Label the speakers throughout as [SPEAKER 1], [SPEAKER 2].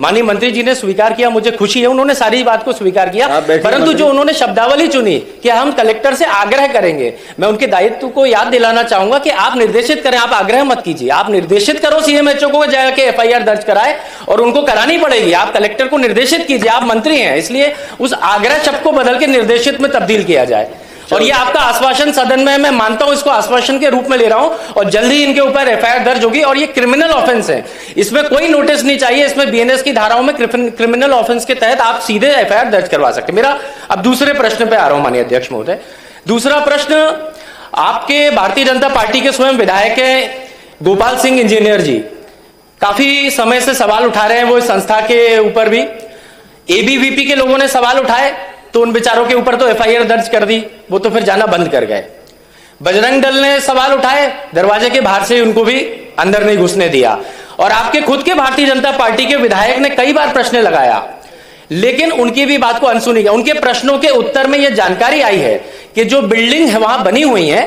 [SPEAKER 1] माननीय मंत्री जी ने स्वीकार किया, मुझे खुशी है, उन्होंने सारी बात को स्वीकार किया, परंतु जो उन्होंने शब्दावली चुनी कि हम कलेक्टर से आग्रह करेंगे, मैं उनके दायित्व को याद दिलाना चाहूंगा कि आप निर्देशित करें, आप आग्रह मत कीजिए, आप निर्देशित करो सीएमएचओ को जाके एफआईआर दर्ज कराए, और उनको करानी पड़ेगी। आप कलेक्टर को निर्देशित कीजिए, आप मंत्री हैं, इसलिए उस आग्रह शब्द को बदल के निर्देशित में तब्दील किया जाए। और ये आपका आश्वासन सदन में, मैं मानता हूं, इसको आश्वासन के रूप में ले रहा हूं, और जल्द ही इनके ऊपर एफआईआर दर्ज होगी। और ये क्रिमिनल ऑफेंस है, इसमें कोई नोटिस नहीं चाहिए, इसमें बीएनएस की धाराओं में क्रिमिनल ऑफेंस के तहत आप सीधे एफआईआर दर्ज करवा सकते हैं। मेरा अब दूसरे प्रश्न पे आ रहा हूं माननीय अध्यक्ष महोदय। दूसरा प्रश्न, आपके भारतीय जनता पार्टी के स्वयं विधायक है गोपाल सिंह इंजीनियर जी, काफी समय से सवाल उठा रहे हैं वो इस संस्था के ऊपर भी। एबीवीपी के लोगों ने सवाल उठाए तो उन बेचारों के ऊपर तो एफआईआर दर्ज कर दी, वो तो फिर जाना बंद कर गए। बजरंग दल ने सवाल उठाए, दरवाजे के बाहर से उनको भी अंदर नहीं घुसने दिया। और आपके खुद के भारतीय जनता पार्टी के विधायक ने कई बार प्रश्न लगाया, लेकिन उनकी भी बात को अनसुनी गया। उनके प्रश्नों के उत्तर में यह जानकारी आई है कि जो बिल्डिंग है वहां बनी हुई है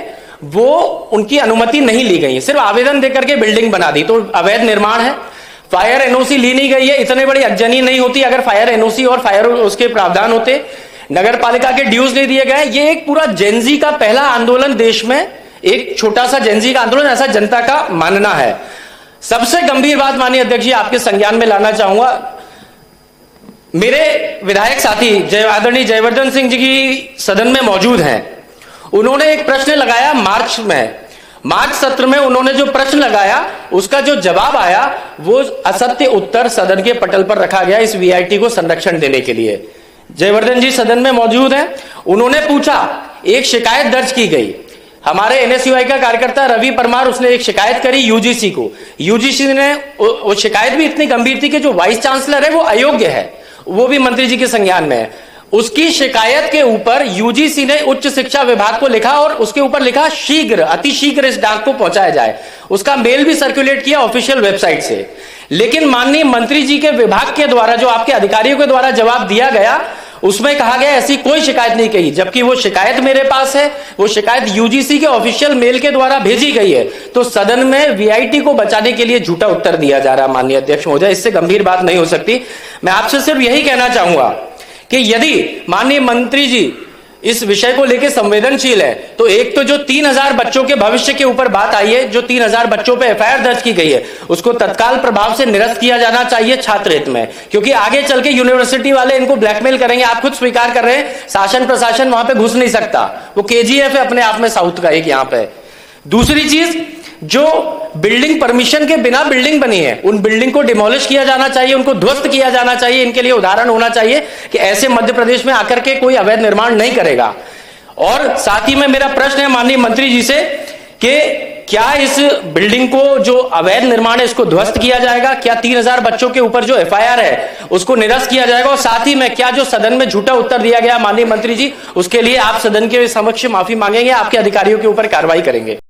[SPEAKER 1] वो उनकी अनुमति नहीं ली गई, सिर्फ आवेदन देकर के बिल्डिंग बना दी, तो अवैध निर्माण है। फायर एनओसी ली नहीं गई है, इतने बड़ी अगजनी नहीं होती अगर फायर एनओसी और फायर उसके प्रावधान होते। नगर पालिका के ड्यूज नहीं दिए गए। ये एक पूरा जेनजी का पहला आंदोलन देश में, एक छोटा सा जेनजी का आंदोलन, ऐसा जनता का मानना है। सबसे गंभीर बात माननीय अध्यक्ष जी आपके संज्ञान में लाना चाहूंगा, मेरे विधायक साथी आदरणीय जयवर्धन सिंह जी की सदन में मौजूद हैं, उन्होंने एक प्रश्न लगाया मार्च सत्र में उन्होंने जो प्रश्न लगाया उसका जो जवाब आया वो असत्य उत्तर सदन के पटल पर रखा गया इस वीआईटी को संरक्षण देने के लिए। जयवर्धन जी सदन में मौजूद हैं, उन्होंने पूछा, एक शिकायत दर्ज की गई, हमारे एनएसयूआई का कार्यकर्ता रवि परमार, उसने एक शिकायत करी यूजीसी को। यूजीसी ने, वो शिकायत भी इतनी गंभीर थी कि जो वाइस चांसलर है वो अयोग्य है, वो भी मंत्री जी के संज्ञान में है। उसकी शिकायत के ऊपर यूजीसी ने उच्च शिक्षा विभाग को लिखा और उसके ऊपर लिखा शीघ्र, अति शीघ्र इस डाक को पहुंचाया जाए। उसका मेल भी सर्कुलेट किया ऑफिशियल वेबसाइट से। लेकिन माननीय मंत्री जी के विभाग के द्वारा, जो आपके अधिकारियों के द्वारा जवाब दिया गया, उसमें कहा गया ऐसी कोई शिकायत नहीं कही, जबकि वो शिकायत मेरे पास है, वो शिकायत यूजीसी के ऑफिशियल मेल के द्वारा भेजी गई है। तो सदन में वीआईटी को बचाने के लिए झूठा उत्तर दिया जा रहा है माननीय अध्यक्ष महोदय, इससे गंभीर बात नहीं हो सकती। मैं आपसे सिर्फ यही कहना चाहूंगा कि यदि माननीय मंत्री जी इस विषय को लेकर संवेदनशील है, तो एक तो जो 3000 बच्चों के भविष्य के ऊपर बात आई है, जो 3000 बच्चों पे एफआईआर दर्ज की गई है, उसको तत्काल प्रभाव से निरस्त किया जाना चाहिए छात्र हित में, क्योंकि आगे चल के यूनिवर्सिटी वाले इनको ब्लैकमेल करेंगे। आप खुद स्वीकार कर रहे हैं, शासन प्रशासन वहां पे घुस नहीं सकता, वो केजीएफ है अपने आप में साउथ का एक। यहां पे दूसरी चीज, जो बिल्डिंग परमिशन के बिना बिल्डिंग बनी है, उन बिल्डिंग को डिमोलिश किया जाना चाहिए, उनको ध्वस्त किया जाना चाहिए। इनके लिए उदाहरण होना चाहिए कि ऐसे मध्य प्रदेश में आकर के कोई अवैध निर्माण नहीं करेगा। और साथ ही में मेरा प्रश्न है माननीय मंत्री जी से कि क्या इस बिल्डिंग को, जो अवैध निर्माण है, इसको ध्वस्त किया जाएगा? क्या 3000 बच्चों के ऊपर जो एफआईआर है उसको निरस्त किया जाएगा? और साथ ही में क्या जो सदन में झूठा उत्तर दिया गया माननीय मंत्री जी, उसके लिए आप सदन के समक्ष माफी मांगेंगे, आपके अधिकारियों के ऊपर कार्रवाई करेंगे?